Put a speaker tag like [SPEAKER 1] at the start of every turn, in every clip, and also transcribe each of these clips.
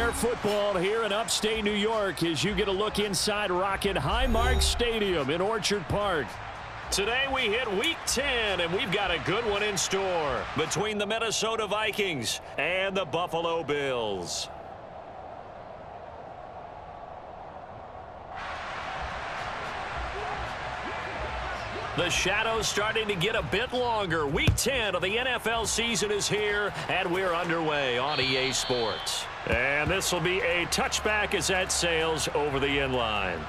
[SPEAKER 1] Bear football here in upstate New York as you get a look inside Rocket Highmark Stadium in Orchard Park. Today we hit Week 10, and we've got a good one in store between the Minnesota Vikings and the Buffalo Bills. The shadow's starting to get a bit longer. Week 10 of the NFL season is here, and we're underway on EA Sports. And this will be a touchback as that sails over the end line.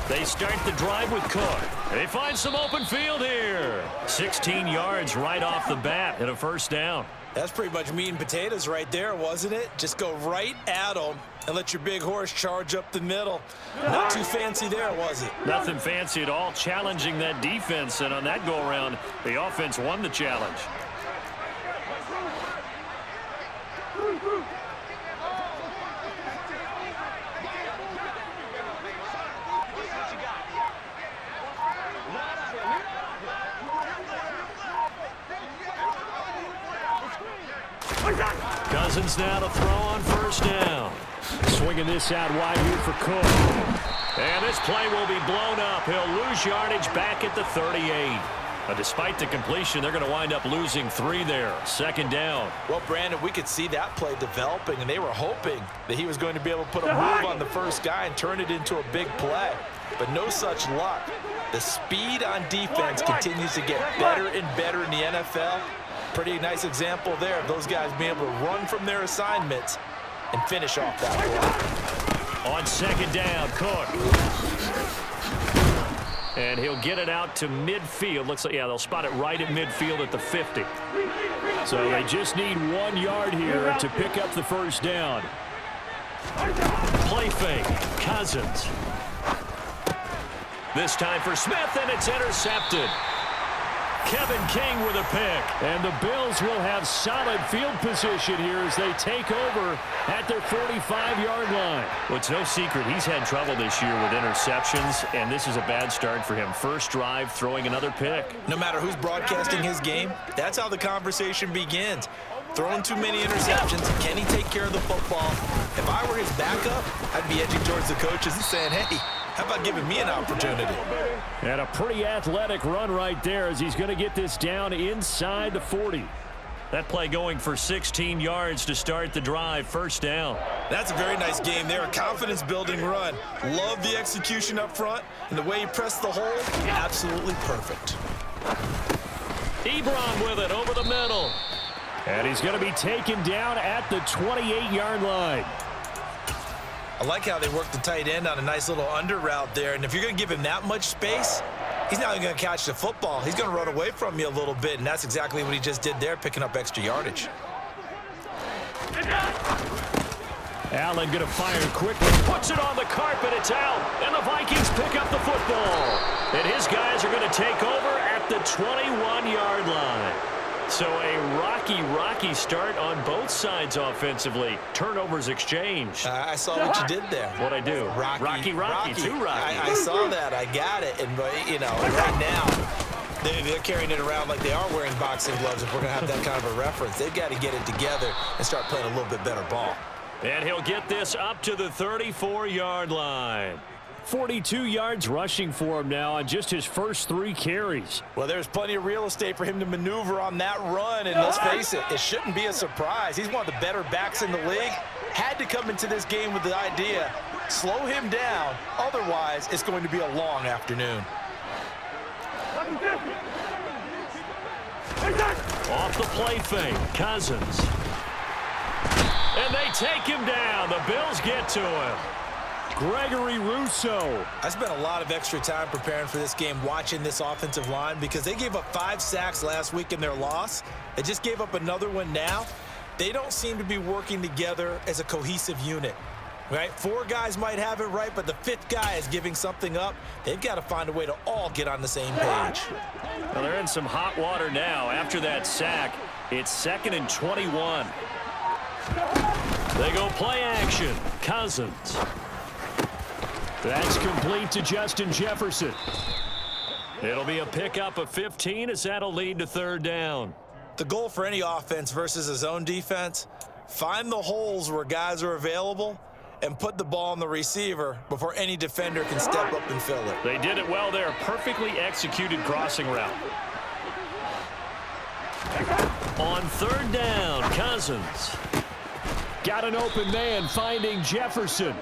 [SPEAKER 1] They start the drive with Cook. They find some open field here. 16 yards right off the bat and a first down.
[SPEAKER 2] That's pretty much meat and potatoes right there, wasn't it? Just go right at them and let your big horse charge up the middle. Not too fancy there, was it?
[SPEAKER 1] Nothing fancy at all, challenging that defense, and on that go-around, the offense won the challenge. Cousins now to throw on first down. Swinging this out wide here for Cook. And this play will be blown up. He'll lose yardage back at the 38. But despite the completion, they're going to wind up losing 3 there. Second down.
[SPEAKER 2] Well, Brandon, we could see that play developing, and they were hoping that he was going to be able to put a move on the first guy and turn it into a big play. But no such luck. The speed on defense continues to get better and better in the NFL. Pretty nice example there of those guys being able to run from their assignments and finish off that play.
[SPEAKER 1] On second down, Cook. And he'll get it out to midfield. Looks like, yeah, they'll spot it right at midfield at the 50. So they just need 1 yard here to pick up the first down. Play fake. Cousins. This time for Smith, and it's intercepted. Kevin King with a pick. And the Bills will have solid field position here as they take over at their 45-yard line. Well, it's no secret he's had trouble this year with interceptions, and this is a bad start for him. First drive, throwing another pick.
[SPEAKER 2] No matter who's broadcasting his game, that's how the conversation begins. Throwing too many interceptions. Can he take care of the football? If I were his backup, I'd be edging towards the coaches and saying, hey, how about giving me an opportunity?
[SPEAKER 1] And a pretty athletic run right there as he's going to get this down inside the 40. That play going for 16 yards to start the drive. First down.
[SPEAKER 2] That's a very nice game there. A confidence-building run. Love the execution up front. And the way he pressed the hole, absolutely perfect.
[SPEAKER 1] Ebron with it over the middle. And he's going to be taken down at the 28-yard line.
[SPEAKER 2] I like how they work the tight end on a nice little under route there. And if you're going to give him that much space, he's not even going to catch the football. He's going to run away from you a little bit, and that's exactly what he just did there, picking up extra yardage.
[SPEAKER 1] Allen going to fire quickly, puts it on the carpet, it's out, and the Vikings pick up the football. And his guys are going to take over at the 21-yard line. So a rocky start on both sides offensively. Turnovers exchanged.
[SPEAKER 2] I saw what you did there.
[SPEAKER 1] What'd I do? Rocky. Too rocky.
[SPEAKER 2] I saw that. I got it. And, you know, right now, they're carrying it around like they are wearing boxing gloves. If we're going to have that kind of a reference, they've got to get it together and start playing a little bit better ball.
[SPEAKER 1] And he'll get this up to the 34-yard line. 42 yards rushing for him now on just his first 3 carries.
[SPEAKER 2] Well, there's plenty of real estate for him to maneuver on that run, and let's face it, it shouldn't be a surprise. He's one of the better backs in the league. Had to come into this game with the idea, slow him down, otherwise it's going to be a long afternoon.
[SPEAKER 1] Off the play fake, Cousins. And they take him down. The Bills get to him. Gregory Rousseau.
[SPEAKER 2] I spent a lot of extra time preparing for this game, watching this offensive line, because they gave up 5 sacks last week in their loss. They just gave up another one now. They don't seem to be working together as a cohesive unit. Right? 4 guys might have it right, but the 5th guy is giving something up. They've got to find a way to all get on the same page.
[SPEAKER 1] Well, they're in some hot water now. After that sack, it's 2nd and 21. They go play action. Cousins. That's complete to Justin Jefferson. It'll be a pickup of 15 as that'll lead to 3rd down.
[SPEAKER 2] The goal for any offense versus a zone defense, find the holes where guys are available and put the ball on the receiver before any defender can step up and fill it.
[SPEAKER 1] They did it well there. Perfectly executed crossing route. On 3rd down, Cousins. Got an open man finding Jefferson.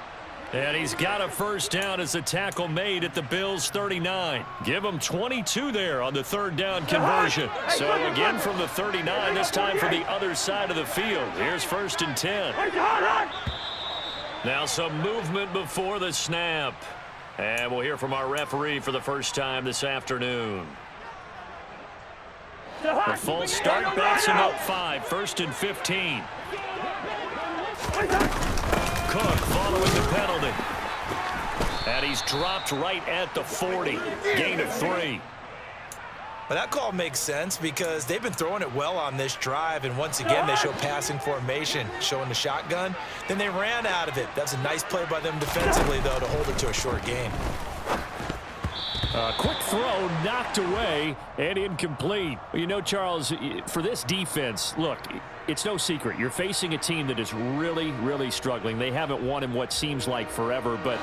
[SPEAKER 1] And he's got a 1st down as a tackle made at the Bills' 39. Give him 22 there on the 3rd down conversion. So again from the 39, this time for the other side of the field. Here's 1st and 10. Now some movement before the snap. And we'll hear from our referee for the first time this afternoon. The false start backs him up 5, 1st and 15. Cook following the penalty. And he's dropped right at the 40. Gain of 3.
[SPEAKER 2] But that call makes sense because they've been throwing it well on this drive, and once again they show passing formation, showing the shotgun. Then they ran out of it. That's a nice play by them defensively, though, to hold it to a short gain.
[SPEAKER 1] Quick throw knocked away and incomplete. You know, Charles, for this defense, look, it's no secret. You're facing a team that is really, really struggling. They haven't won in what seems like forever, but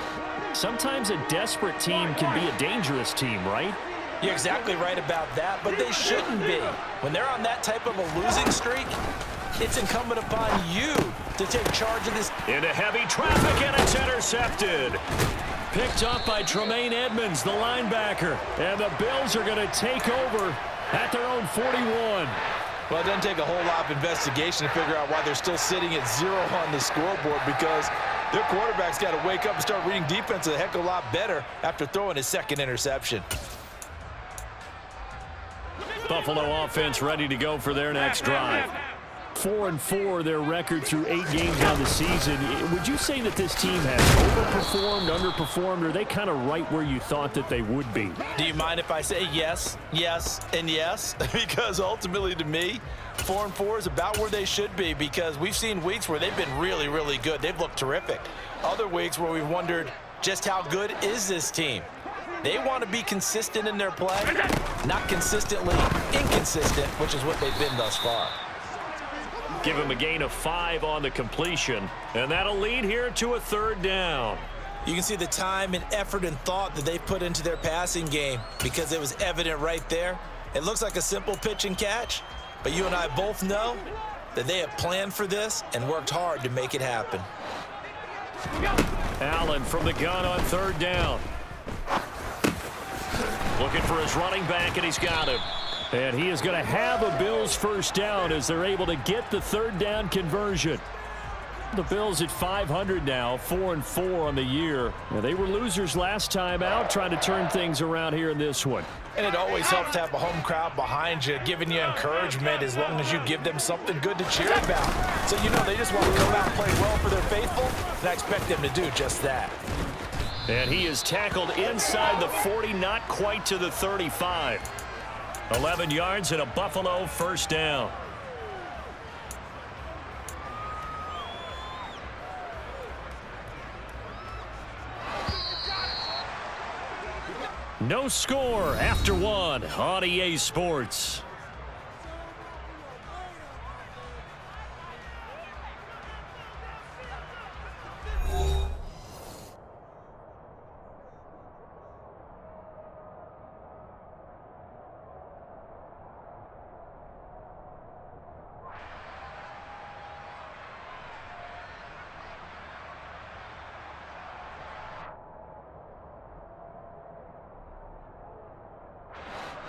[SPEAKER 1] sometimes a desperate team can be a dangerous team, right?
[SPEAKER 2] You're exactly right about that, but they shouldn't be. When they're on that type of a losing streak, it's incumbent upon you to take charge of this.
[SPEAKER 1] Into heavy traffic, and it's intercepted. Picked up by Tremaine Edmonds, the linebacker. And the Bills are going to take over at their own 41.
[SPEAKER 2] Well, it doesn't take a whole lot of investigation to figure out why they're still sitting at 0 on the scoreboard, because their quarterback's got to wake up and start reading defense a heck of a lot better after throwing his 2nd interception.
[SPEAKER 1] Buffalo offense ready to go for their next drive. 4-4 their record through 8 games on the season. Would you say that this team has overperformed, underperformed, or are they kind of right where you thought that they would be?
[SPEAKER 2] Do you mind if I say yes, yes, and yes? Because ultimately to me, 4-4 is about where they should be, because we've seen weeks where they've been really, really good. They've looked terrific. Other weeks where we've wondered just how good is this team. They want to be consistent in their play, not consistently inconsistent, which is what they've been thus far.
[SPEAKER 1] Give him a gain of 5 on the completion, and that'll lead here to a 3rd down.
[SPEAKER 2] You can see the time and effort and thought that they put into their passing game, because it was evident right there. It looks like a simple pitch and catch, but you and I both know that they have planned for this and worked hard to make it happen.
[SPEAKER 1] Allen from the gun on 3rd down. Looking for his running back, and he's got him. And he is going to have a Bills 1st down as they're able to get the 3rd down conversion. The Bills at 500 now, 4-4 on the year. Now, they were losers last time out, trying to turn things around here in this one.
[SPEAKER 2] And it always helps to have a home crowd behind you, giving you encouragement as long as you give them something good to cheer about. So you know they just want to come out and play well for their faithful, and I expect them to do just that.
[SPEAKER 1] And he is tackled inside the 40, not quite to the 35. 11 yards and a Buffalo 1st down. No score after 1 on EA Sports.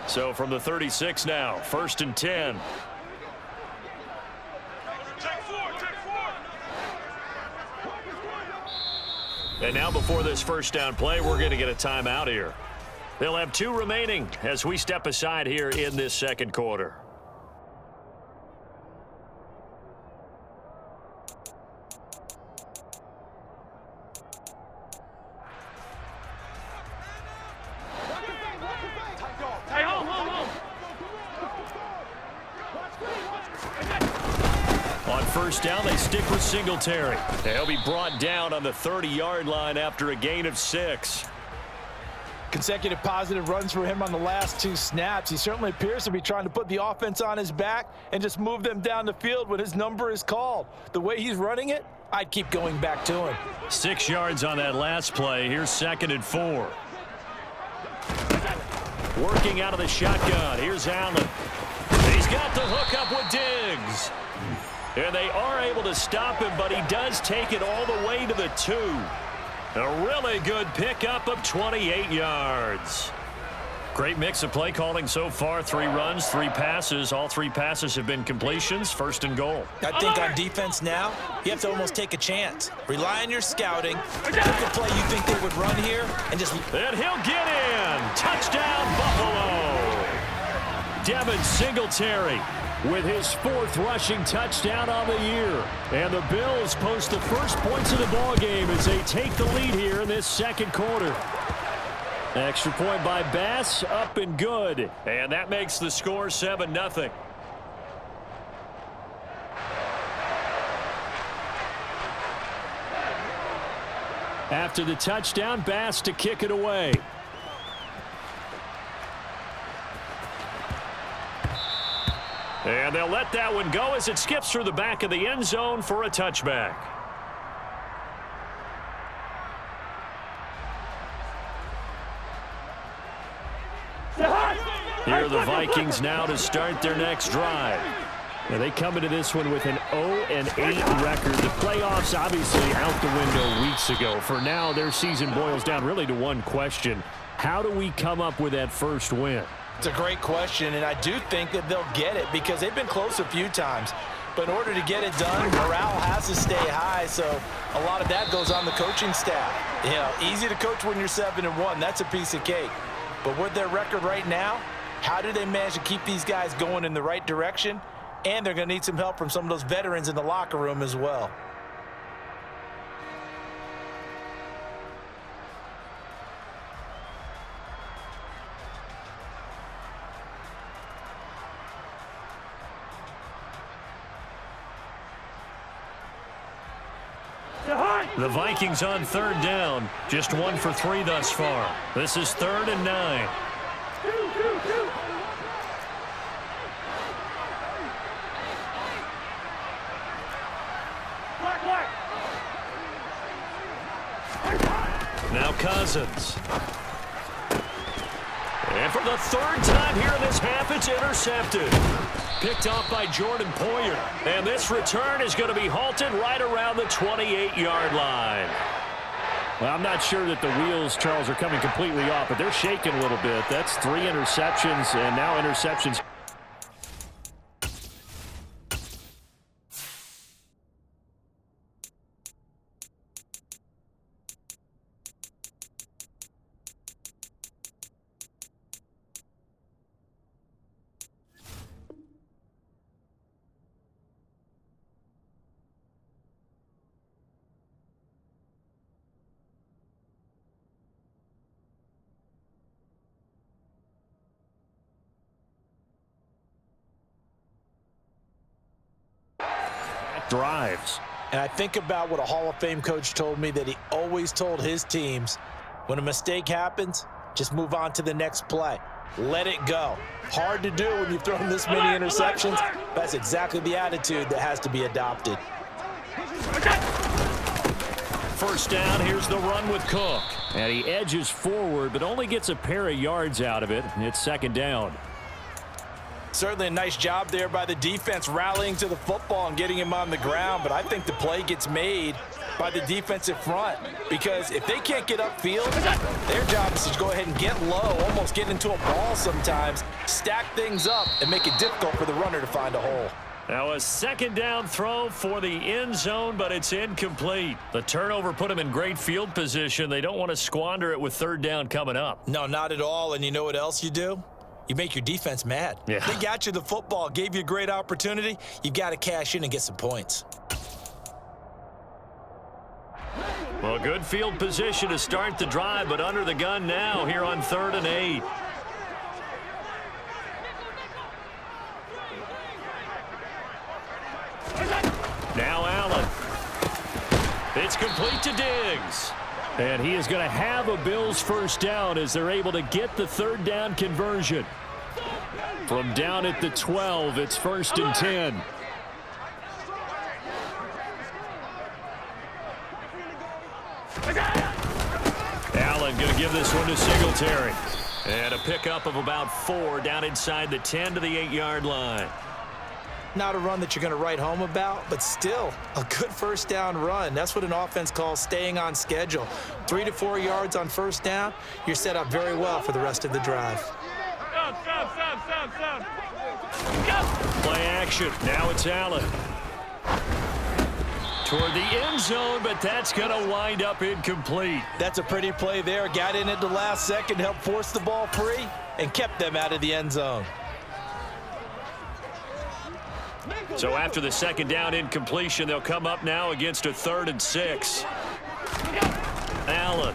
[SPEAKER 1] So from the 36 now, 1st and 10. And now before this 1st down play, we're going to get a timeout here. They'll have 2 remaining as we step aside here in this 2nd quarter. first down. They stick with Singletary. He'll be brought down on the 30-yard line after a gain of 6.
[SPEAKER 2] Consecutive positive runs for him on the last 2 snaps. He certainly appears to be trying to put the offense on his back and just move them down the field when his number is called. The way he's running it, I'd keep going back to him.
[SPEAKER 1] 6 yards on that last play. Here's 2nd and 4. Working out of the shotgun. Here's Allen. He's got the hook up with Diggs. And they are able to stop him, but he does take it all the way to the 2. A really good pickup of 28 yards. Great mix of play calling so far. 3 runs, 3 passes. All 3 passes have been completions. 1st and goal.
[SPEAKER 2] I think on defense now, you have to almost take a chance. Rely on your scouting. Pick a play you think they would run here and just...
[SPEAKER 1] And he'll get in. Touchdown, Buffalo. Devin Singletary with his 4th rushing touchdown on the year. And the Bills post the first points of the ball game as they take the lead here in this 2nd quarter. Extra point by Bass, up and good. And that makes the score 7-0. After the touchdown, Bass to kick it away. And they'll let that one go as it skips through the back of the end zone for a touchback. Here are the Vikings now to start their next drive. Now they come into this one with an 0-8 record. The playoffs obviously out the window weeks ago. For now, their season boils down really to one question. How do we come up with that first win?
[SPEAKER 2] It's a great question, and I do think that they'll get it because they've been close a few times. But in order to get it done, morale has to stay high, so a lot of that goes on the coaching staff. You know, easy to coach when you're 7-1. That's a piece of cake. But with their record right now, how do they manage to keep these guys going in the right direction? And they're going to need some help from some of those veterans in the locker room as well.
[SPEAKER 1] The Vikings on 3rd down. Just 1 for 3 thus far. This is 3rd and 9. Now Cousins. And for the 3rd time here in this half, it's intercepted. Picked off by Jordan Poyer. And this return is going to be halted right around the 28-yard line. Well, I'm not sure that the wheels, Charles, are coming completely off, but they're shaking a little bit. That's 3 interceptions, and now interceptions. Drives.
[SPEAKER 2] And I think about what a Hall of Fame coach told me that he always told his teams, when a mistake happens, just move on to the next play. Let it go. Hard to do when you've thrown this many interceptions. That's exactly the attitude that has to be adopted.
[SPEAKER 1] First down, here's the run with Cook. And he edges forward, but only gets a pair of yards out of it. It's 2nd down.
[SPEAKER 2] Certainly a nice job there by the defense rallying to the football and getting him on the ground, but I think the play gets made by the defensive front because if they can't get upfield, their job is to go ahead and get low, almost get into a ball sometimes, stack things up, and make it difficult for the runner to find a hole.
[SPEAKER 1] Now a 2nd down throw for the end zone, but it's incomplete. The turnover put them in great field position. They don't want to squander it with 3rd down coming up.
[SPEAKER 2] No, not at all, and you know what else you do? You make your defense mad.
[SPEAKER 1] Yeah.
[SPEAKER 2] They got you the football, gave you a great opportunity. You've got to cash in and get some points.
[SPEAKER 1] Well, good field position to start the drive, but under the gun now here on 3rd and 8. It's complete to Diggs. And he is going to have a Bills first down as they're able to get the third down conversion. From down at the 12, it's 1st and 10. Allen going to give this one to Singletary. And a pickup of about 4 down inside the 10 to the 8-yard line.
[SPEAKER 2] Not a run that you're going to write home about, but still a good first down run. That's what an offense calls staying on schedule. 3 to 4 yards on first down, you're set up very well for the rest of the drive.
[SPEAKER 1] Play action. Now it's Allen. Toward the end zone, but that's going to wind up incomplete.
[SPEAKER 2] That's a pretty play there. Got in at the last second, helped force the ball free, and kept them out of the end zone.
[SPEAKER 1] So after the second down incompletion, they'll come up now against a 3rd and 6. Allen.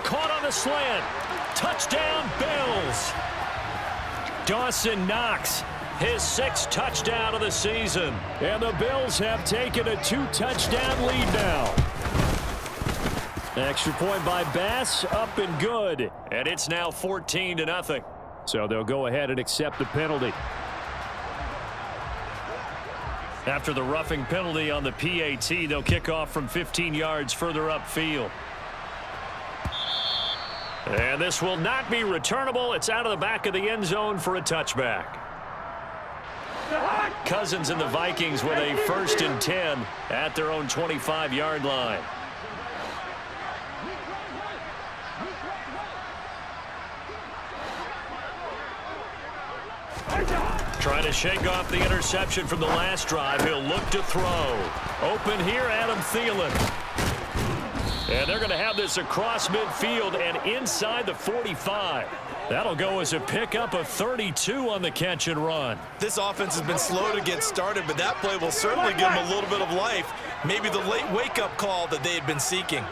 [SPEAKER 1] Caught on the slant. Touchdown, Bills. Dawson Knox, his 6th touchdown of the season. And the Bills have taken a 2-touchdown lead now. Extra point by Bass, up and good. And it's now 14-0. So they'll go ahead and accept the penalty. After the roughing penalty on the PAT, they'll kick off from 15 yards further upfield. And this will not be returnable. It's out of the back of the end zone for a touchback. Cousins and the Vikings with a 1st and 10 at their own 25-yard line. Trying to shake off the interception from the last drive. He'll look to throw. Open here, Adam Thielen. And they're going to have this across midfield and inside the 45. That'll go as a pickup of 32 on the catch and run.
[SPEAKER 2] This offense has been slow to get started, but that play will certainly give them a little bit of life. Maybe the late wake-up call that they had been seeking.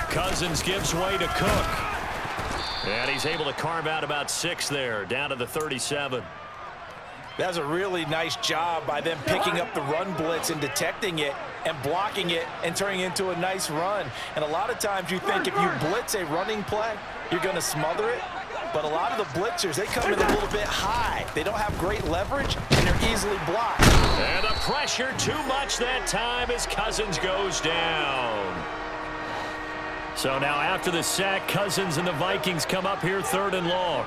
[SPEAKER 1] Cousins gives way to Cook. And he's able to carve out about 6 there, down to the 37.
[SPEAKER 2] That was a really nice job by them picking up the run blitz and detecting it and blocking it and turning it into a nice run. And a lot of times you think if you blitz a running play, you're going to smother it. But a lot of the blitzers, they come in a little bit high. They don't have great leverage, and they're easily blocked.
[SPEAKER 1] And the pressure too much that time as Cousins goes down. So now after the sack, Cousins and the Vikings come up here 3rd and long.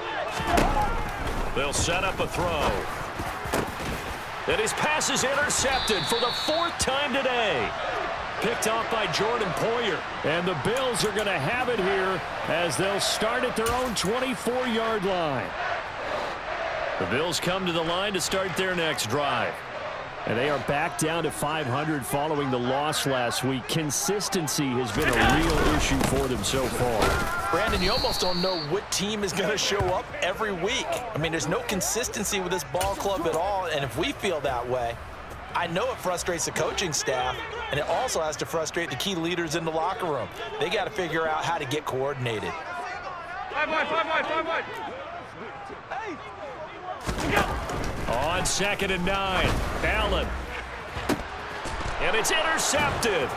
[SPEAKER 1] They'll set up a throw. And his pass is intercepted for the 4th time today. Picked off by Jordan Poyer. And the Bills are going to have it here as they'll start at their own 24-yard line. The Bills come to the line to start their next drive. And they are back down to 500 following the loss last week. Consistency has been a real issue for them so far.
[SPEAKER 2] Brandon, you almost don't know what team is going to show up every week. I mean, there's no consistency with this ball club at all, and if we feel that way, I know it frustrates the coaching staff, and it also has to frustrate the key leaders in the locker room. They got to figure out how to get coordinated.
[SPEAKER 3] Five wide.
[SPEAKER 2] Hey!
[SPEAKER 1] On 2nd and 9, Allen. And it's intercepted.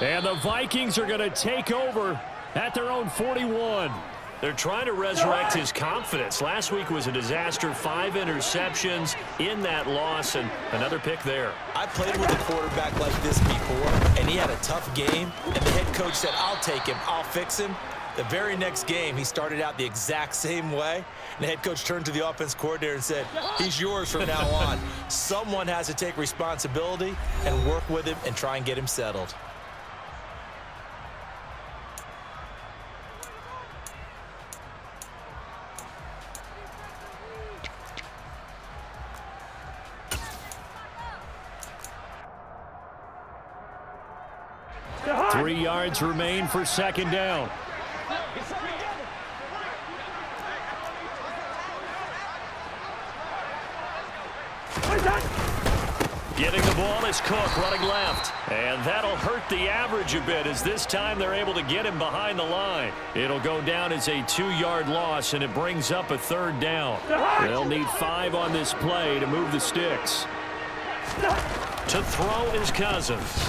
[SPEAKER 1] And the Vikings are going to take over at their own 41. They're trying to resurrect his confidence. Last week was a disaster. 5 interceptions in that loss, and another pick there.
[SPEAKER 2] I played with a quarterback like this before, and he had a tough game, and the head coach said, I'll take him, I'll fix him. The very next game, he started out the exact same way. And the head coach turned to the offense coordinator and said, he's yours from now on. Someone has to take responsibility and work with him and try and get him settled.
[SPEAKER 1] Three yards remain for 2nd down. Getting the ball is Cook running left. And that'll hurt the average a bit as this time they're able to get him behind the line. It'll go down as a 2-yard loss, and it brings up a 3rd down. They'll need 5 on this play to move the sticks. To throw is Cousins.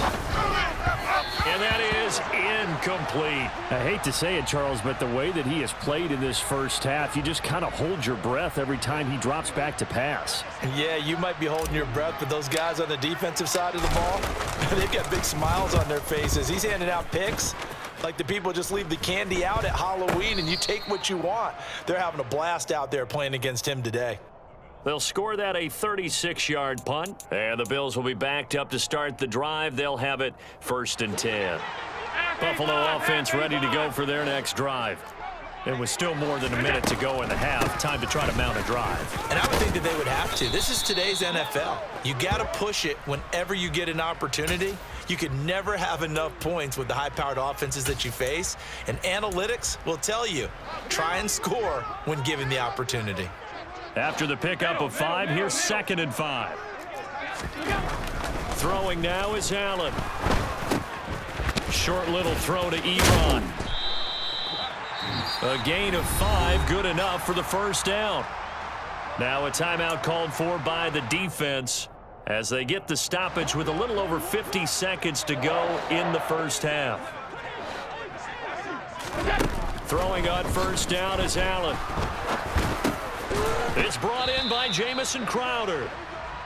[SPEAKER 1] And that is incomplete. I hate to say it, Charles, but the way that he has played in this first half, you just kind of hold your breath every time he drops back to pass.
[SPEAKER 2] Yeah, you might be holding your breath, but those guys on the defensive side of the ball, they've got big smiles on their faces. He's handing out picks like the people just leave the candy out at Halloween and you take what you want. They're having a blast out there playing against him today.
[SPEAKER 1] They'll score that a 36-yard punt, and the Bills will be backed up to start the drive. They'll have it 1st and 10. Buffalo offense ready to go for their next drive. And with still more than a minute to go in the half, time to try to mount a drive.
[SPEAKER 2] And I would think that they would have to. This is today's NFL. You got to push it whenever you get an opportunity. You can never have enough points with the high-powered offenses that you face. And analytics will tell you, try and score when given the opportunity.
[SPEAKER 1] After the pickup of 5, here's 2nd and 5. Throwing now is Allen. Short little throw to Ebron. A gain of 5, good enough for the 1st down. Now a timeout called for by the defense as they get the stoppage with a little over 50 seconds to go in the first half. Throwing on 1st down is Allen. It's brought in by Jamison Crowder.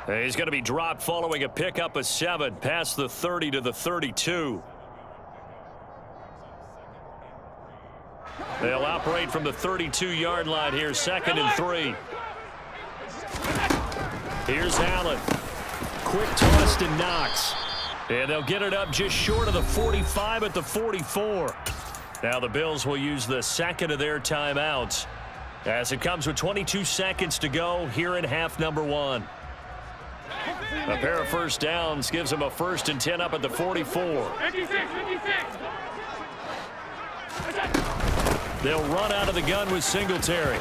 [SPEAKER 1] He's going to be dropped following a pickup of 7 past the 30 to the 32. They'll operate from the 32-yard line here, 2nd and 3. Here's Allen. Quick toss to Knox. And they'll get it up just short of the 45 at the 44. Now the Bills will use the 2nd of their timeouts as it comes with 22 seconds to go here in half number 1. A pair of 1st downs gives them a 1st and 10 up at the 44.
[SPEAKER 3] 56.
[SPEAKER 1] They'll run out of the gun with Singletary.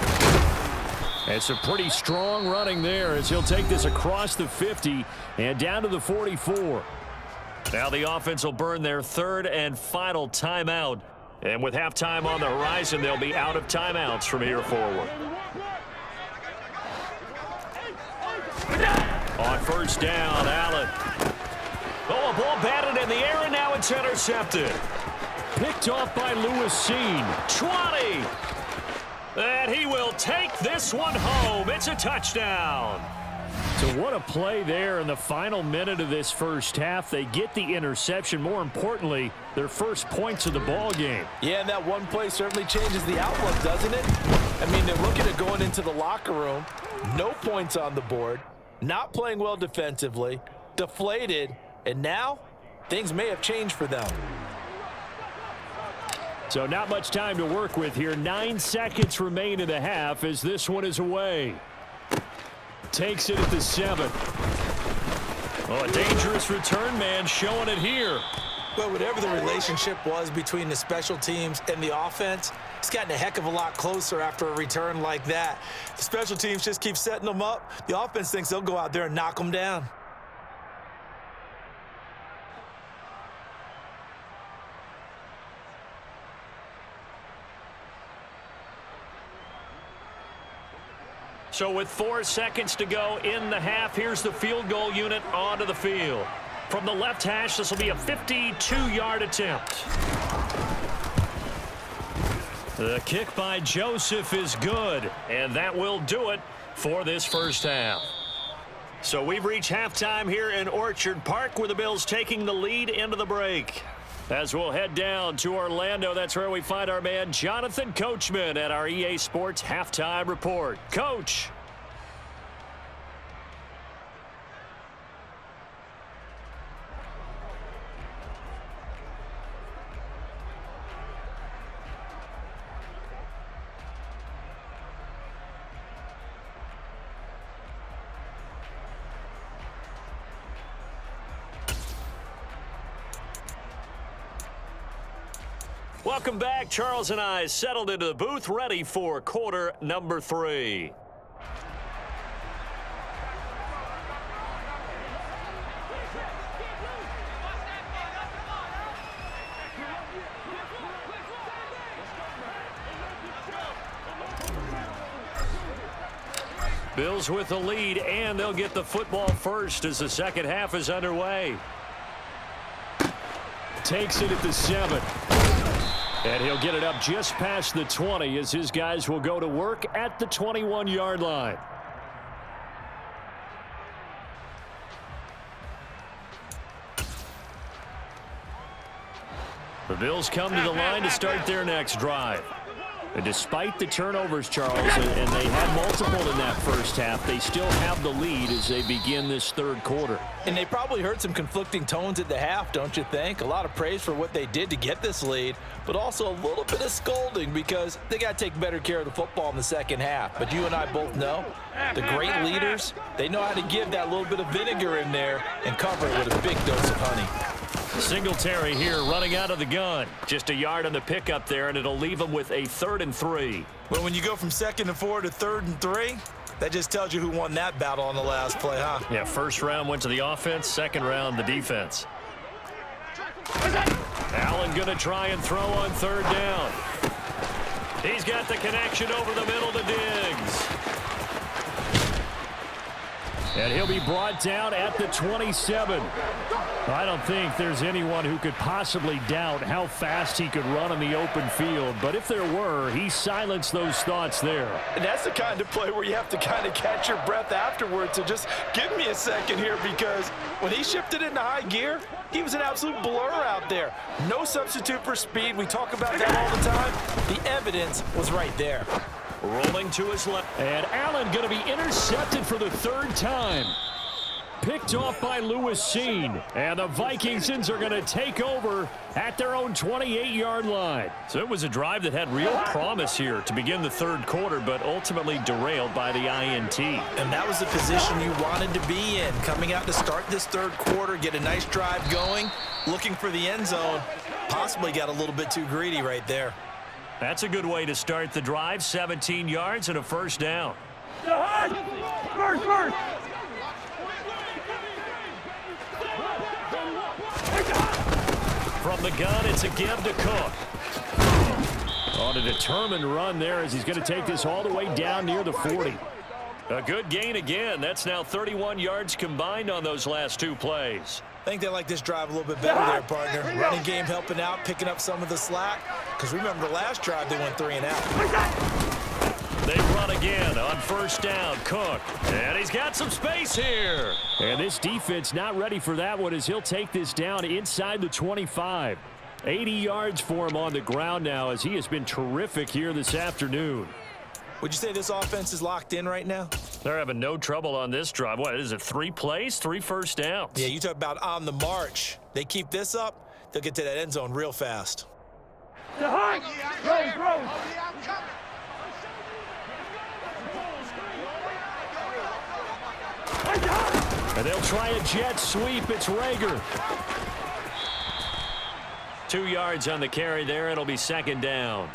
[SPEAKER 1] It's a pretty strong running there as he'll take this across the 50 and down to the 44. Now the offense will burn their 3rd and final timeout. And with halftime on the horizon, they'll be out of timeouts from here forward. On 1st down, Allen. Oh, a ball batted in the air, and now it's intercepted. Picked off by Lewis Seen. 20. And he will take this one home. It's a touchdown. So what a play there in the final minute of this first half. They get the interception. More importantly, their first points of the ball game.
[SPEAKER 2] Yeah, and that one play certainly changes the outlook, doesn't it? I mean, they're looking at going into the locker room. No points on the board. Not playing well defensively. Deflated. And now, things may have changed for them.
[SPEAKER 1] So not much time to work with here. 9 seconds remain in the half as this one is away. Takes it at the 7. Oh, a dangerous return man showing it here.
[SPEAKER 2] Well, whatever the relationship was between the special teams and the offense, it's gotten a heck of a lot closer after a return like that. The special teams just keep setting them up. The offense thinks they'll go out there and knock them down.
[SPEAKER 1] So with 4 seconds to go in the half, here's the field goal unit onto the field. From the left hash, this will be a 52-yard attempt. The kick by Joseph is good, and that will do it for this first half. So we've reached halftime here in Orchard Park with the Bills taking the lead into the break. As we'll head down to Orlando, that's where we find our man Jonathan Coachman at our EA Sports Halftime Report. Coach. Welcome back. Charles and I settled into the booth, ready for quarter number 3. Bills with the lead, and they'll get the football first as the second half is underway. Takes it at the 7. And he'll get it up just past the 20 as his guys will go to work at the 21-yard line. The Bills come to the line to start their next drive. And despite the turnovers, Charles, and they had multiple in that first half, they still have the lead as they begin this third quarter.
[SPEAKER 2] And they probably heard some conflicting tones at the half, don't you think? A lot of praise for what they did to get this lead, but also a little bit of scolding because they got to take better care of the football in the second half. But you and I both know the great leaders, they know how to give that little bit of vinegar in there and cover it with a big dose of honey.
[SPEAKER 1] Singletary here running out of the gun. Just a yard on the pickup there, and it'll leave him with a 3rd and 3.
[SPEAKER 2] Well, when you go from 2nd and 4 to 3rd and 3, that just tells you who won that battle on the last play, huh?
[SPEAKER 1] Yeah, first round went to the offense, second round the defense. Allen going to try and throw on 3rd down. He's got the connection over the middle to Diggs. And he'll be brought down at the 27. I don't think there's anyone who could possibly doubt how fast he could run in the open field. But if there were, he silenced those thoughts there.
[SPEAKER 2] And that's the kind of play where you have to kind of catch your breath afterwards. So just give me a second here, because when he shifted into high gear, he was an absolute blur out there. No substitute for speed. We talk about that all the time. The evidence was right there.
[SPEAKER 1] Rolling to his left. And Allen going to be intercepted for the 3rd time. Picked off by Lewis Cine. And the Vikingsons are going to take over at their own 28-yard line. So it was a drive that had real promise here to begin the third quarter, but ultimately derailed by the INT.
[SPEAKER 2] And that was the position you wanted to be in. Coming out to start this third quarter, get a nice drive going, looking for the end zone. Possibly got a little bit too greedy right there.
[SPEAKER 1] That's a good way to start the drive. 17 yards and a 1st down.
[SPEAKER 3] First.
[SPEAKER 1] From the gun, it's a give to Cook. On a determined run there as he's going to take this all the way down near the 40. A good gain again. That's now 31 yards combined on those last 2 plays.
[SPEAKER 2] I think they like this drive a little bit better there, partner. Running game helping out, picking up some of the slack. Because remember the last drive, they went 3 and out.
[SPEAKER 1] They run again on 1st down. Cook. And he's got some space here. And this defense not ready for that one as he'll take this down inside the 25. 80 yards for him on the ground now as he has been terrific here this afternoon.
[SPEAKER 2] Would you say this offense is locked in right now?
[SPEAKER 1] They're having no trouble on this drive. What is it, 3 plays, 3 first downs?
[SPEAKER 2] Yeah, you talk about on the march. They keep this up, they'll get to that end zone real fast.
[SPEAKER 1] And they'll try a jet sweep. It's Rager. 2 yards on the carry there. It'll be 2nd down.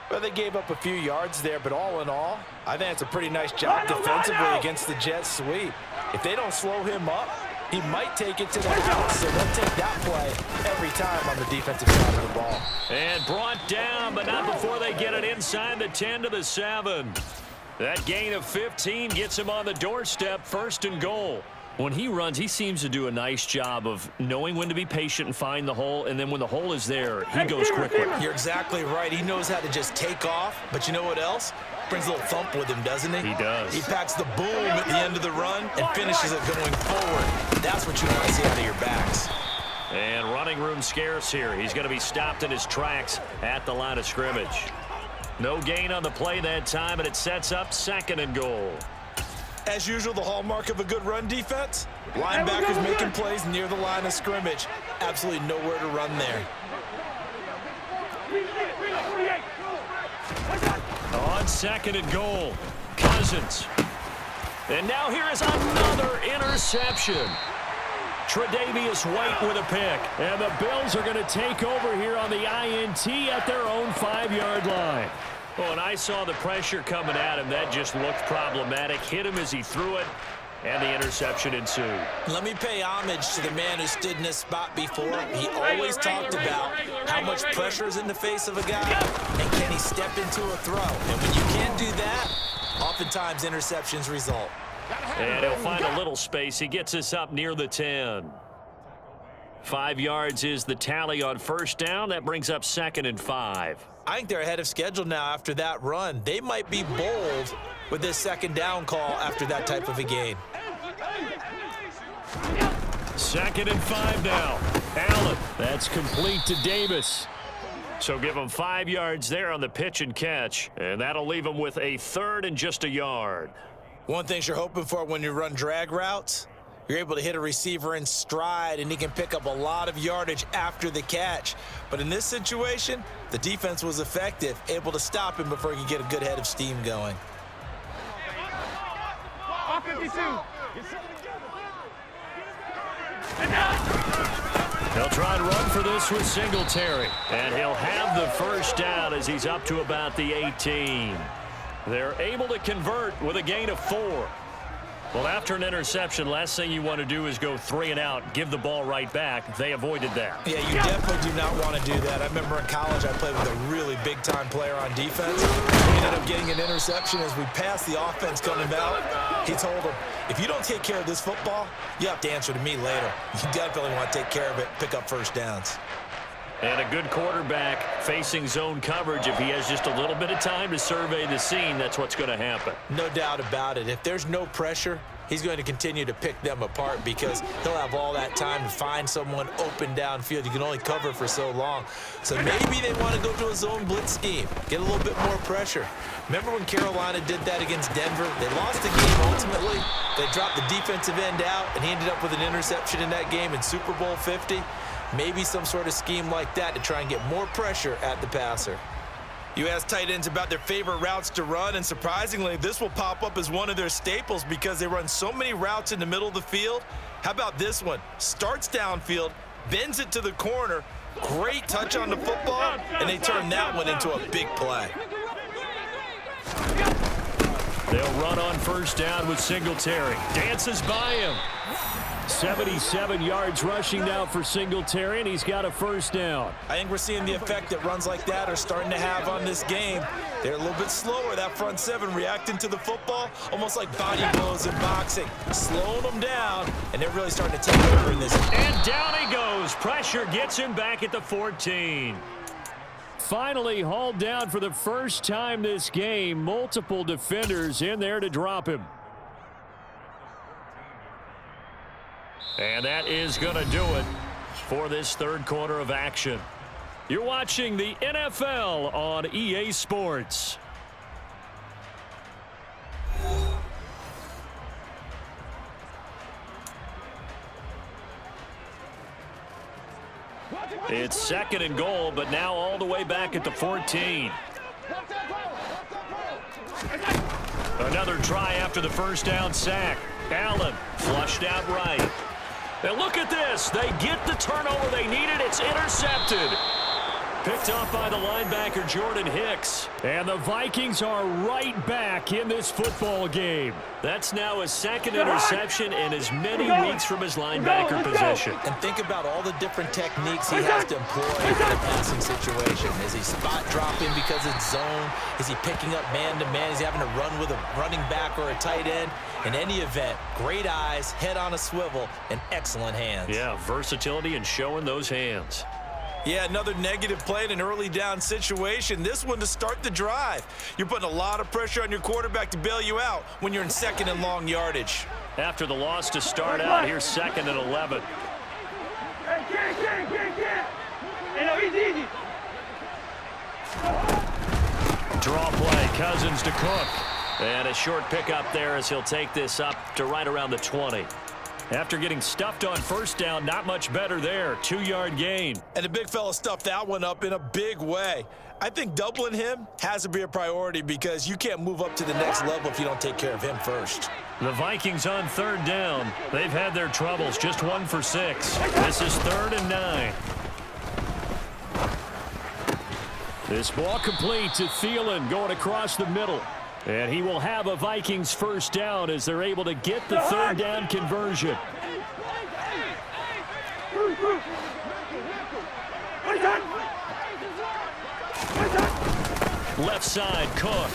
[SPEAKER 2] Well, they gave up a few yards there, but all in all, I think it's a pretty nice job defensively against the jet sweep. If they don't slow him up, he might take it to the house, so they'll take that play every time on the defensive side of the ball.
[SPEAKER 1] And brought down, but not before they get it inside the 10 to the 7. That gain of 15 gets him on the doorstep, 1st and goal. When he runs, he seems to do a nice job of knowing when to be patient and find the hole, and then when the hole is there, he goes quickly.
[SPEAKER 2] You're exactly right. He knows how to just take off, but you know what else? Brings a little thump with him, doesn't he?
[SPEAKER 1] He does.
[SPEAKER 2] He packs the boom at the end of the run and finishes it going forward. That's what you want to see out of your backs.
[SPEAKER 1] And running room scarce here. He's going to be stopped in his tracks at the line of scrimmage. No gain on the play that time, and it sets up 2nd and goal.
[SPEAKER 2] As usual, the hallmark of a good run defense, linebackers making plays near the line of scrimmage. Absolutely nowhere to run there.
[SPEAKER 1] On 2nd and goal, Cousins. And now here is another interception. Tre'Davious White with a pick. And the Bills are going to take over here on the INT at their own 5-yard line. Oh, and I saw the pressure coming at him. That just looked problematic. Hit him as he threw it, and the interception ensued.
[SPEAKER 2] Let me pay homage to the man who stood in this spot before. He always talked about how much pressure is in the face of a guy, and can he step into a throw. And when you can't do that, Oftentimes, interceptions result.
[SPEAKER 1] And he'll find a little space. He gets us up near the 10. 5 yards is the tally on first down. That brings up 2nd and 5.
[SPEAKER 2] I think they're ahead of schedule now after that run. They might be bold with this 2nd down call after that type of a gain.
[SPEAKER 1] 2nd and 5 now. Allen, that's complete to Davis. So give him 5 yards there on the pitch and catch, and that'll leave him with a 3rd and just a yard.
[SPEAKER 2] One thing you're hoping for when you run drag routes, you're able to hit a receiver in stride, and he can pick up a lot of yardage after the catch. But in this situation, the defense was effective, able to stop him before he could get a good head of steam going.
[SPEAKER 3] 52.
[SPEAKER 1] He'll try and run for this with Singletary. And he'll have the first down as he's up to about the 18. They're able to convert with a gain of 4. Well, after an interception, last thing you want to do is go 3 and out, give the ball right back. They avoided that.
[SPEAKER 2] Yeah, you definitely do not want to do that. I remember in college I played with a really big-time player on defense. We ended up getting an interception as we passed the offense coming out. He told him, if you don't take care of this football, you have to answer to me later. You definitely want to take care of it, pick up first downs.
[SPEAKER 1] And a good quarterback facing zone coverage. If he has just a little bit of time to survey the scene, that's what's going to happen.
[SPEAKER 2] No doubt about it. If there's no pressure, he's going to continue to pick them apart because he'll have all that time to find someone open downfield. You can only cover for so long. So maybe they want to go to a zone blitz scheme, get a little bit more pressure. Remember when Carolina did that against Denver? They lost the game ultimately. They dropped the defensive end out, and he ended up with an interception in that game in Super Bowl 50. Maybe some sort of scheme like that to try and get more pressure at the passer. You ask tight ends about their favorite routes to run, and surprisingly, this will pop up as one of their staples because they run so many routes in the middle of the field. How about this one? Starts downfield, bends it to the corner, great touch on the football, and they turn that one into a big play.
[SPEAKER 1] They'll run on first down with Singletary. Dances by him. 77 yards rushing now for Singletary, and he's got a first down.
[SPEAKER 2] I think we're seeing the effect that runs like that are starting to have on this game. They're a little bit slower, that front seven, reacting to the football, almost like body blows in boxing, slowing them down, and they're really starting to take over in this.
[SPEAKER 1] And down he goes. Pressure gets him back at the 14. Finally hauled down for the first time this game. Multiple defenders in there to drop him. And that is going to do it for this third quarter of action. You're watching the NFL on EA Sports. It's 2nd and goal, but now all the way back at the 14. Another try after the first down sack. Allen flushed out right. And look at this. They get the turnover they needed. It's intercepted. Picked off by the linebacker, Jordan Hicks. And the Vikings are right back in this football game. That's now his 2nd interception in as many weeks from his linebacker position.
[SPEAKER 2] And think about all the different techniques he has to employ in a passing situation. Is he spot dropping because it's zone? Is he picking up man-to-man? Is he having to run with a running back or a tight end? In any event, great eyes, head on a swivel, and excellent hands.
[SPEAKER 1] Yeah, versatility and showing those hands.
[SPEAKER 2] Yeah, another negative play in an early down situation. This one to start the drive. You're putting a lot of pressure on your quarterback to bail you out when you're in 2nd and long yardage.
[SPEAKER 1] After the loss to start out, here's 2nd and 11. Draw play, Cousins to Cook. And a short pickup there as he'll take this up to right around the 20. After getting stuffed on first down, not much better there. 2-yard gain.
[SPEAKER 2] And the big fella stuffed that one up in a big way. I think doubling him has to be a priority because you can't move up to the next level if you don't take care of him first.
[SPEAKER 1] The Vikings on 3rd down. They've had their troubles, just 1 for 6. This is 3rd and 9. This ball complete to Thielen going across the middle. And he will have a Vikings first down as they're able to get the 3rd down conversion. Left side, Cook.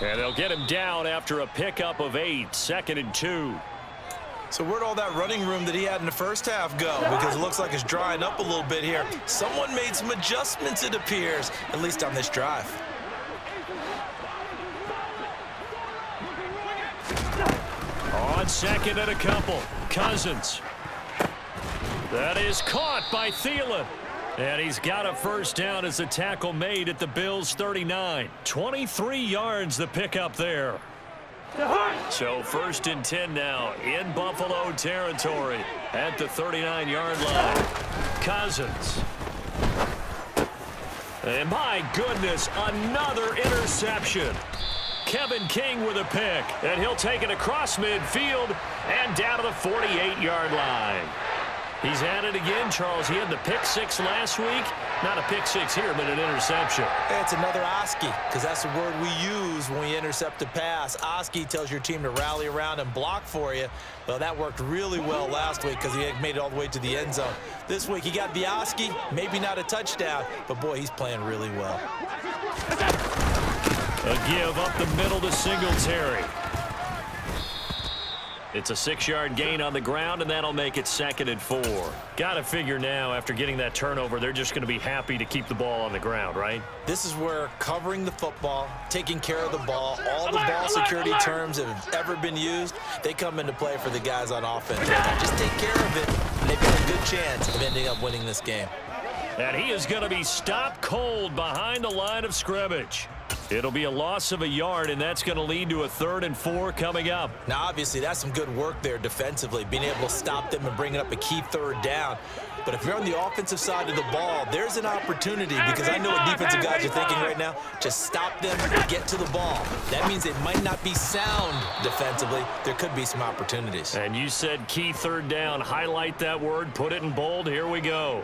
[SPEAKER 1] And they'll get him down after a pickup of 8, 2nd and 2.
[SPEAKER 2] So where'd all that running room that he had in the first half go? Because it looks like it's drying up a little bit here. Someone made some adjustments, it appears, at least on this drive.
[SPEAKER 1] On 2nd and a couple, Cousins. That is caught by Thielen. And he's got a first down as the tackle made at the Bills' 39. 23 yards the pickup there. So 1st and 10 now in Buffalo territory at the 39-yard line. Cousins. And my goodness, another interception. Kevin King with a pick, and he'll take it across midfield and down to the 48-yard line. He's at it again, Charles. He had the pick 6 last week. Not a pick 6 here, but an interception.
[SPEAKER 2] It's another Oski, because that's the word we use when we intercept a pass. Oski tells your team to rally around and block for you. Well, that worked really well last week because he made it all the way to the end zone. This week he got the Oski, maybe not a touchdown, but boy, he's playing really well.
[SPEAKER 1] A give up the middle to Singletary. It's a 6-yard gain on the ground, and that'll make it 2nd and 4. Got to figure now, after getting that turnover, they're just going to be happy to keep the ball on the ground, right?
[SPEAKER 2] This is where covering the football, taking care of the ball, all the ball security terms that have ever been used, they come into play for the guys on offense. Just take care of it, and they've got a good chance of ending up winning this game.
[SPEAKER 1] And he is going to be stopped cold behind the line of scrimmage. It'll be a loss of a yard, and that's going to lead to a 3rd and 4 coming up.
[SPEAKER 2] Now, obviously, that's some good work there defensively, being able to stop them and bringing up a key 3rd down. But if you're on the offensive side of the ball, there's an opportunity, because I know what defensive guys are thinking right now. Just stop them and get to the ball. That means it might not be sound defensively. There could be some opportunities.
[SPEAKER 1] And you said key 3rd down. Highlight that word. Put it in bold. Here we go.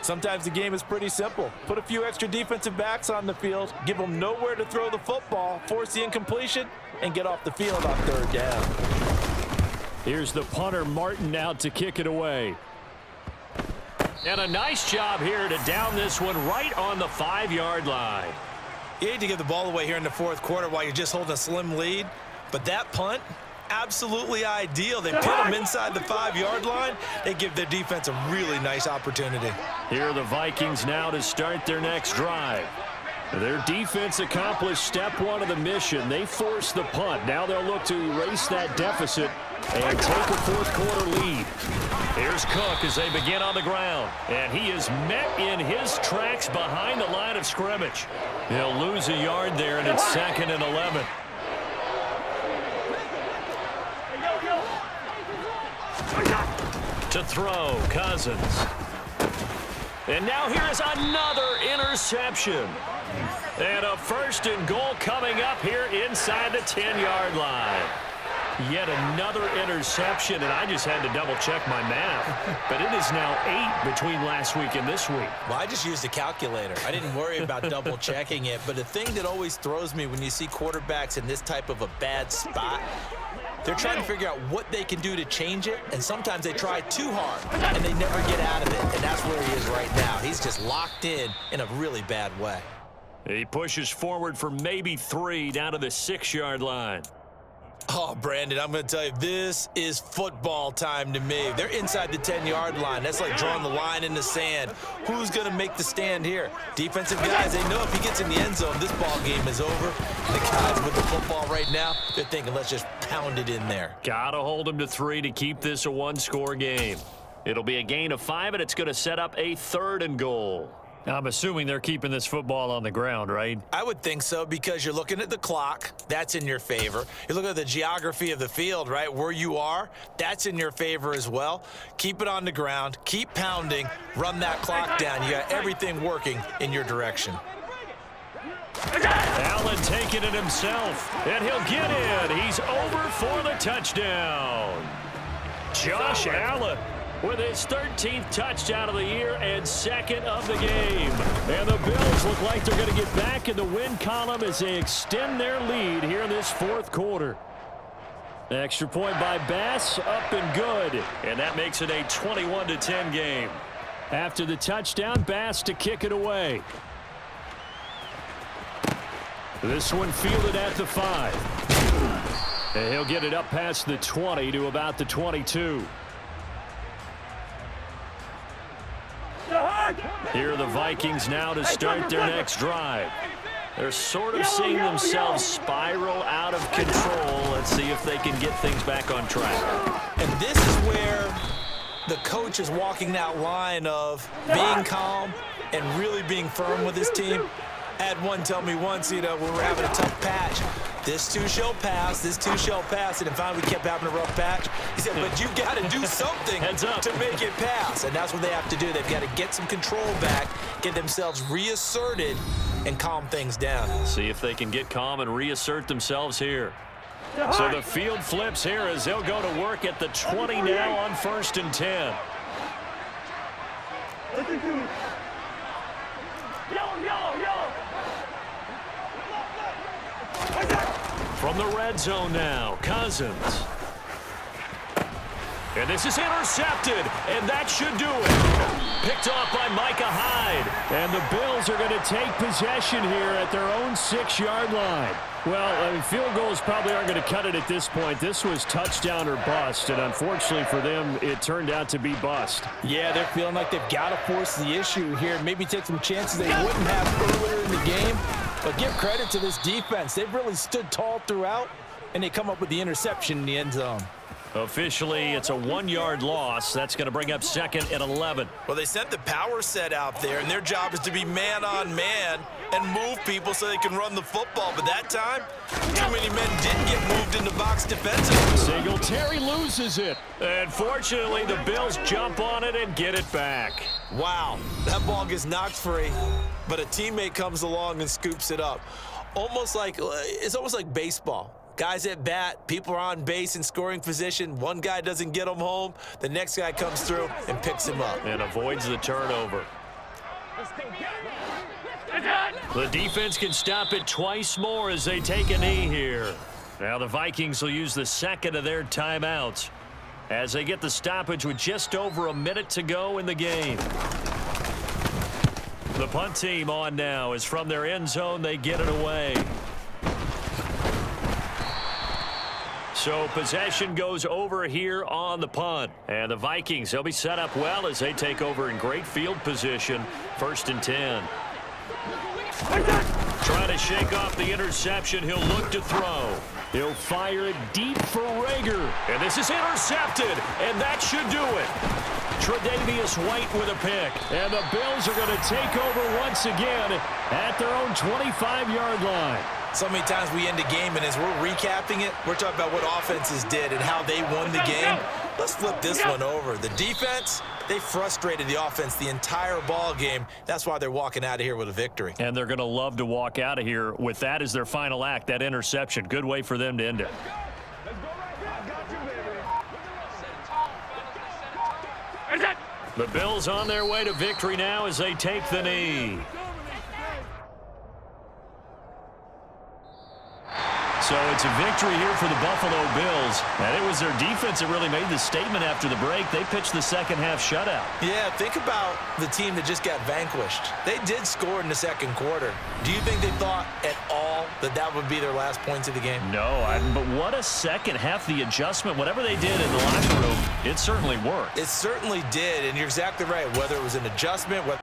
[SPEAKER 4] Sometimes the game is pretty simple. Put a few extra defensive backs on the field, give them nowhere to throw the football, force the incompletion, and get off the field on 3rd down.
[SPEAKER 1] Here's the punter, Martin, out to kick it away. And a nice job here to down this one right on the 5-yard line.
[SPEAKER 2] You hate to give the ball away here in the 4th quarter while you're just holding a slim lead, but that punt, absolutely ideal. They put them inside the 5-yard line. They give their defense a really nice opportunity.
[SPEAKER 1] Here are the Vikings now to start their next drive. Their defense accomplished step 1 of the mission. They forced the punt. Now they'll look to erase that deficit and take a 4th quarter lead. Here's Cook as they begin on the ground. And he is met in his tracks behind the line of scrimmage. He'll lose a yard there, and it's 2nd and 11. To throw, Cousins. And now here's another interception. And a 1st and goal coming up here inside the 10-yard line. Yet another interception, and I just had to double-check my math. But it is now 8 between last week and this week.
[SPEAKER 2] Well, I just used a calculator. I didn't worry about double-checking it. But the thing that always throws me when you see quarterbacks in this type of a bad spot, they're trying to figure out what they can do to change it, and sometimes they try too hard, and they never get out of it, and that's where he is right now. He's just locked in a really bad way.
[SPEAKER 1] He pushes forward for maybe 3 down to the 6-yard line.
[SPEAKER 2] Oh, Brandon, I'm going to tell you, this is football time to me. They're inside the 10-yard line. That's like drawing the line in the sand. Who's going to make the stand here? Defensive guys, they know if he gets in the end zone, this ball game is over. The guys with the football right now, they're thinking, let's just pound it in there.
[SPEAKER 1] Got to hold him to 3 to keep this a 1-score game. It'll be a gain of 5, and it's going to set up a 3rd and goal. I'm assuming they're keeping this football on the ground, right?
[SPEAKER 2] I would think so, because you're looking at the clock. That's in your favor. You look at the geography of the field, right? Where you are, that's in your favor as well. Keep it on the ground. Keep pounding. Run that clock down. You got everything working in your direction.
[SPEAKER 1] Allen taking it himself, and he'll get in. He's over for the touchdown. Josh Allen with his 13th touchdown of the year and 2nd of the game. And the Bills look like they're going to get back in the win column as they extend their lead here in this 4th quarter. Extra point by Bass, up and good. And that makes it a 21-10 game. After the touchdown, Bass to kick it away. This one fielded at the 5. And he'll get it up past the 20 to about the 22. Here are the Vikings now to start their next drive. They're sort of seeing themselves spiral out of control. Let's see if they can get things back on track.
[SPEAKER 2] And this is where the coach is walking that line of being calm and really being firm with his team. I had one tell me once, when we're having a tough patch, this too shall pass, this too shall pass, and finally we kept having a rough patch. He said, but you got to do something to make it pass, and that's what they have to do. They've got to get some control back, get themselves reasserted, and calm things down.
[SPEAKER 1] See if they can get calm and reassert themselves here. So the field flips here as they'll go to work at the 20 now on 1st and 10.
[SPEAKER 3] Listen to me. Yellow.
[SPEAKER 1] From the red zone now, Cousins. And this is intercepted, and that should do it. Picked off by Micah Hyde. And the Bills are going to take possession here at their own 6-yard line. Well, field goals probably aren't going to cut it at this point. This was touchdown or bust, and unfortunately for them, it turned out to be bust.
[SPEAKER 4] Yeah, they're feeling like they've got to force the issue here. Maybe take some chances they wouldn't have earlier in the game. But give credit to this defense. They've really stood tall throughout, and they come up with the interception in the end zone.
[SPEAKER 1] Officially, it's a 1-yard loss. That's going to bring up 2nd and 11.
[SPEAKER 2] Well, they sent the power set out there, and their job is to be man-on-man and move people so they can run the football. But that time, too many men didn't get moved in the box defensively.
[SPEAKER 1] Singletary loses it. And fortunately, the Bills jump on it and get it back.
[SPEAKER 2] Wow, that ball gets knocked free, but a teammate comes along and scoops it up. It's almost like baseball. Guys at bat, people are on base in scoring position. One guy doesn't get him home. The next guy comes through and picks him up.
[SPEAKER 1] And avoids the turnover. The defense can stop it twice more as they take a knee here. Now the Vikings will use the second of their timeouts as they get the stoppage with just over a minute to go in the game. The punt team on now as from their end zone they get it away. So possession goes over here on the punt. And the Vikings, they'll be set up well as they take over in great field position. 1st and 10. Trying to shake off the interception. He'll look to throw. He'll fire it deep for Rager. And this is intercepted. And that should do it. Tre'Davious White with a pick. And the Bills are going to take over once again at their own 25-yard line.
[SPEAKER 2] So many times we end a game, and as we're recapping it, we're talking about what offenses did and how they won the game. Let's flip this one over. The defense, they frustrated the offense the entire ball game. That's why they're walking out of here with a victory.
[SPEAKER 1] And they're going to love to walk out of here with that as their final act, that interception. Good way for them to end it. The Bills on their way to victory now as they take the knee. So it's a victory here for the Buffalo Bills. And it was their defense that really made the statement after the break. They pitched the second half shutout.
[SPEAKER 2] Yeah, think about the team that just got vanquished. They did score in the second quarter. Do you think they thought at all that that would be their last points of the game?
[SPEAKER 1] No, but what a second half. The adjustment, whatever they did in the locker room, it certainly worked.
[SPEAKER 2] It certainly did, and you're exactly right. Whether it was an adjustment, whether